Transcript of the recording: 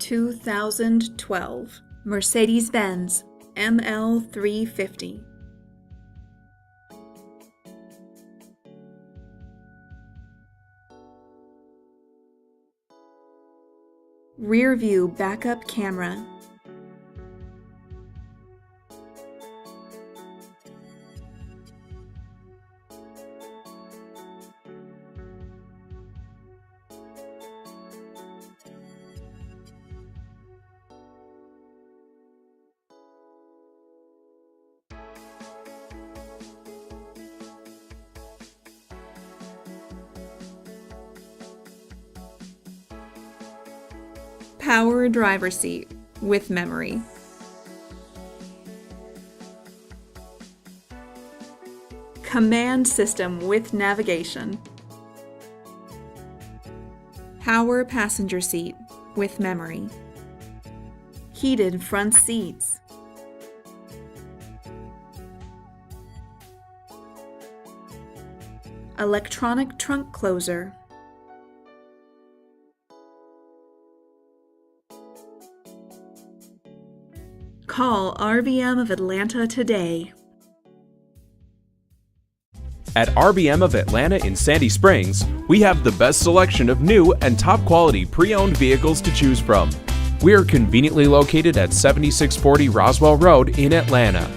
2012 Mercedes-Benz ML350. Rear view backup camera. Power driver seat with memory. Command system with navigation. Power passenger seat with memory. Heated front seats. Electronic trunk closer. Call RBM of Atlanta today. At RBM of Atlanta in Sandy Springs, we have the best selection of new and top quality pre-owned vehicles to choose from. We are conveniently located at 7640 Roswell Road in Atlanta.